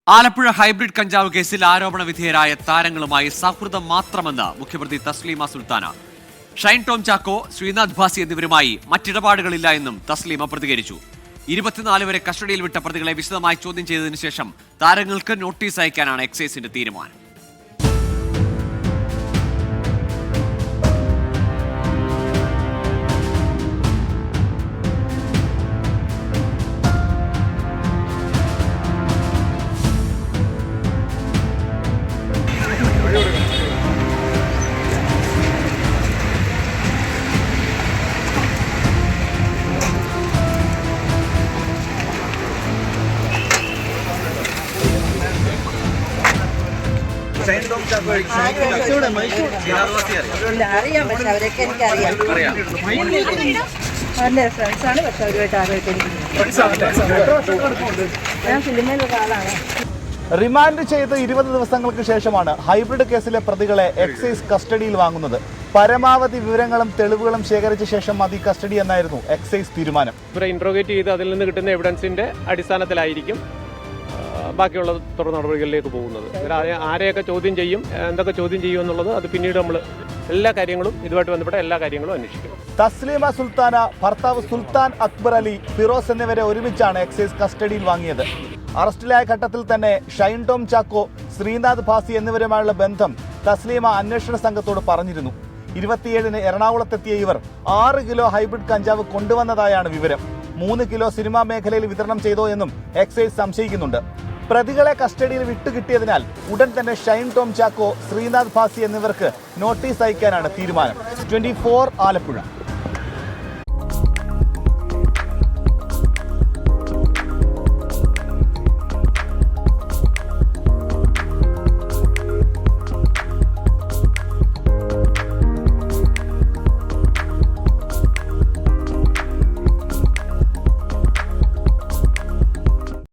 Alappuzha hybrid കഞ്ചാവ് കേസിൽ ആരോപണ വിധേയരായ താരങ്ങളുമായി സൗഹൃദം മാത്രമെന്ന് മുഖ്യമന്ത്രി തസ്ലീമ സുൽത്താന. ഷൈൻ ടോം ചാക്കോ, ശ്രീനാഥ് ഭാസി എന്നിവരുമായി മറ്റിടപാടുകളില്ല എന്നും തസ്ലീമ പ്രതികരിച്ചു. 24 വരെ കസ്റ്റഡിയിൽ വിട്ട പ്രതികളെ വിശദമായി ചോദ്യം ചെയ്തതിനു ശേഷം താരങ്ങൾക്ക് നോട്ടീസ് അയക്കാനാണ് എക്സൈസിന്റെ തീരുമാനം. അറിയാം, പക്ഷെ അവരൊക്കെ എനിക്കറിയാം. എൻ്റെ ഫ്രണ്ട്സാണ്, പക്ഷെ അവരുമായിട്ട് ആരോഗ്യം ഞാൻ സിനിമയിലുള്ള ആളാണ്. റിമാൻഡ് ചെയ്ത് 20 ദിവസങ്ങൾക്ക് ശേഷമാണ് ഹൈബ്രിഡ് കേസിലെ പ്രതികളെ എക്സൈസ് കസ്റ്റഡിയിൽ വാങ്ങുന്നത്. പരമാവധി വിവരങ്ങളും തെളിവുകളും ശേഖരിച്ച ശേഷം മതി കസ്റ്റഡി എന്നായിരുന്നു എക്സൈസ് തീരുമാനം. ഇവരെ ഇൻട്രോഗേറ്റ് ചെയ്ത് അതിൽ നിന്ന് കിട്ടുന്ന എവിഡൻസിന്റെ അടിസ്ഥാനത്തിലായിരിക്കും ബാക്കിയുള്ള തുടർ നടപടികളിലേക്ക് പോകുന്നത്. ആരെയൊക്കെ ചോദ്യം ചെയ്യും, എന്തൊക്കെ ചോദ്യം ചെയ്യും എന്നുള്ളത് അത് പിന്നീട് നമ്മൾ എല്ലാ കാര്യങ്ങളും ഇതുമായിട്ട് ബന്ധപ്പെട്ട എല്ലാ കാര്യങ്ങളും അന്വേഷിക്കും. തസ്ലീമ സുൽത്താന, ഭർത്താവ് സുൽത്താൻ അക്ബർ അലി, ഫിറോസ് എന്നിവരെ ഒരുമിച്ചാണ് എക്സൈസ് കസ്റ്റഡിയിൽ വാങ്ങിയത്. അറസ്റ്റിലായ ഘട്ടത്തിൽ തന്നെ ഷൈൻ ടോം ചാക്കോ, ശ്രീനാഥ് ഭാസി എന്നിവരുമായുള്ള ബന്ധം തസ്ലീമ അന്വേഷണ സംഘത്തോട് പറഞ്ഞിരുന്നു. 27-ന് എറണാകുളത്തെത്തിയ ഇവർ 6 കിലോ ഹൈബ്രിഡ് കഞ്ചാവ് കൊണ്ടുവന്നതായാണ് വിവരം. 3 കിലോ സിനിമാ മേഖലയിൽ വിതരണം ചെയ്തോ എന്നും എക്സൈസ് സംശയിക്കുന്നുണ്ട്. പ്രതികളെ കസ്റ്റഡിയിൽ വിട്ടുകിട്ടിയതിനാൽ ഉടൻ തന്നെ ഷൈൻ ടോം ചാക്കോ, ശ്രീനാഥ് ഭാസി എന്നിവർക്ക് നോട്ടീസ് അയക്കാനാണ് തീരുമാനം. 24 ആലപ്പുഴ.